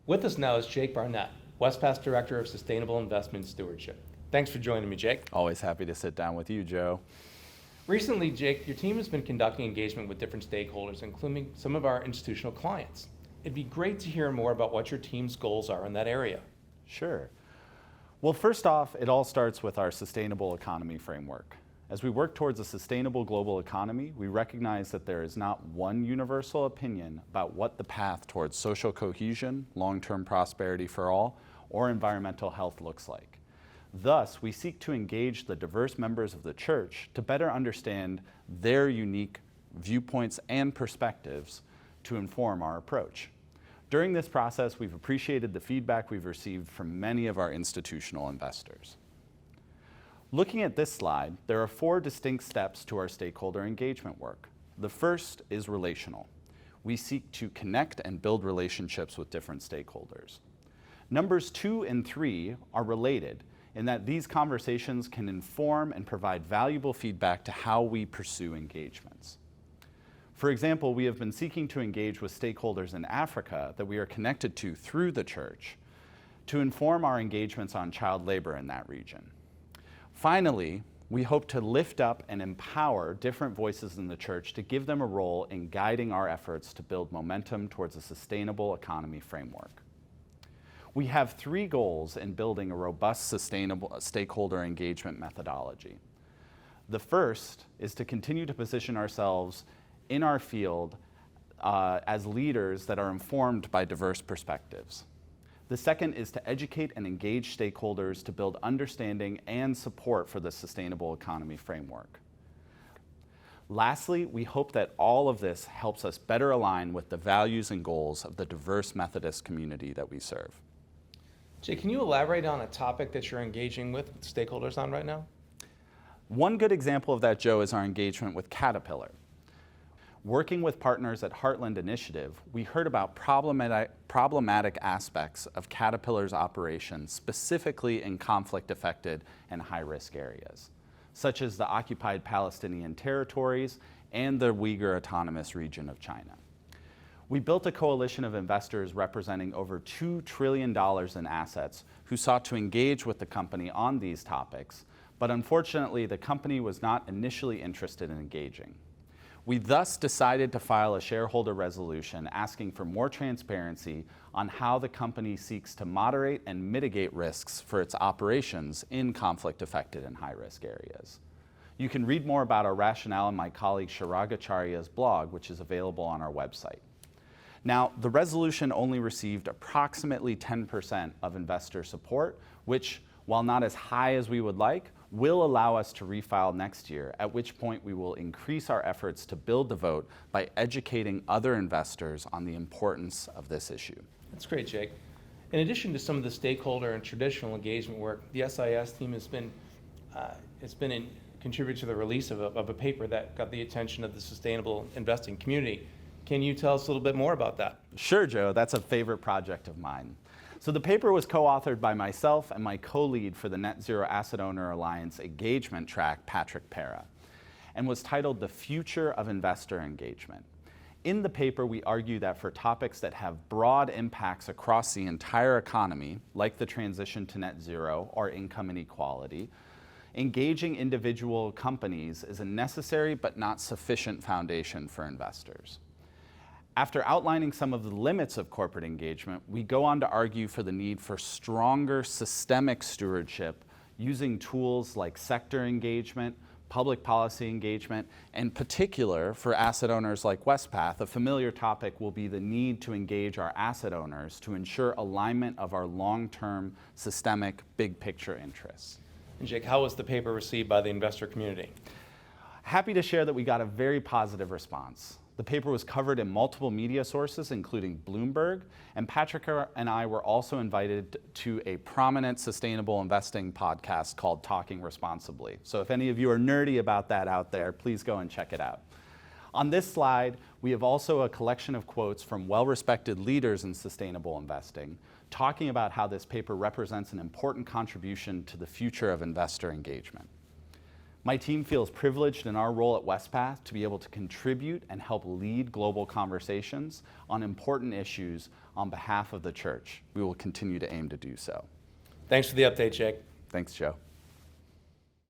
With us now is Jake Barnett, Wespath's Director of Sustainable Investment Stewardship. Thanks for joining me, Jake. Always happy to sit down with you, Joe. Recently, Jake, your team has been conducting engagement with different stakeholders, including some of our institutional clients. It'd be great to hear more about what your team's goals are in that area. Sure. Well, first off, it all starts with our sustainable economy framework. As we work towards a sustainable global economy, we recognize that there is not one universal opinion about what the path towards social cohesion, long-term prosperity for all, or environmental health looks like. Thus, we seek to engage the diverse members of the church to better understand their unique viewpoints and perspectives to inform our approach. During this process, we've appreciated the feedback we've received from many of our institutional investors. Looking at this slide, there are 4 distinct steps to our stakeholder engagement work. The first is relational. We seek to connect and build relationships with different stakeholders. Numbers 2 and 3 are related in that these conversations can inform and provide valuable feedback to how we pursue engagements. For example, we have been seeking to engage with stakeholders in Africa that we are connected to through the church to inform our engagements on child labor in that region. Finally, we hope to lift up and empower different voices in the church to give them a role in guiding our efforts to build momentum towards a sustainable economy framework. We have 3 goals in building a robust, sustainable stakeholder engagement methodology. The first is to continue to position ourselves in our field as leaders that are informed by diverse perspectives. The second is to educate and engage stakeholders to build understanding and support for the sustainable economy framework. Lastly, we hope that all of this helps us better align with the values and goals of the diverse Methodist community that we serve. Jake, can you elaborate on a topic that you're engaging with stakeholders on right now? One good example of that, Joe, is our engagement with Caterpillar. Working with partners at Heartland Initiative, we heard about problematic aspects of Caterpillar's operations, specifically in conflict-affected and high-risk areas, such as the occupied Palestinian territories and the Uyghur Autonomous Region of China. We built a coalition of investors representing over $2 trillion in assets who sought to engage with the company on these topics, but unfortunately the company was not initially interested in engaging. We thus decided to file a shareholder resolution asking for more transparency on how the company seeks to moderate and mitigate risks for its operations in conflict-affected and high-risk areas. You can read more about our rationale in my colleague Shirag Acharya's blog, which is available on our website. Now, the resolution only received approximately 10% of investor support, which, while not as high as we would like, will allow us to refile next year, at which point we will increase our efforts to build the vote by educating other investors on the importance of this issue. That's great, Jake. In addition to some of the stakeholder and traditional engagement work, the SIS team has been contributed to the release of a paper that got the attention of the sustainable investing community. Can you tell us a little bit more about that? Sure, Joe. That's a favorite project of mine. So the paper was co-authored by myself and my co-lead for the Net Zero Asset Owner Alliance engagement track, Patrick Para, and was titled The Future of Investor Engagement. In the paper, we argue that for topics that have broad impacts across the entire economy, like the transition to net zero or income inequality, engaging individual companies is a necessary but not sufficient foundation for investors. After outlining some of the limits of corporate engagement, we go on to argue for the need for stronger systemic stewardship using tools like sector engagement, public policy engagement, and in particular for asset owners like Wespath, a familiar topic will be the need to engage our asset owners to ensure alignment of our long-term systemic big picture interests. And Jake, how was the paper received by the investor community? Happy to share that we got a very positive response. The paper was covered in multiple media sources, including Bloomberg, and Patrick and I were also invited to a prominent sustainable investing podcast called Talking Responsibly. So if any of you are nerdy about that out there, please go and check it out. On this slide, we have also a collection of quotes from well-respected leaders in sustainable investing, talking about how this paper represents an important contribution to the future of investor engagement. My team feels privileged in our role at Wespath to be able to contribute and help lead global conversations on important issues on behalf of the church. We will continue to aim to do so. Thanks for the update, Jake. Thanks, Joe.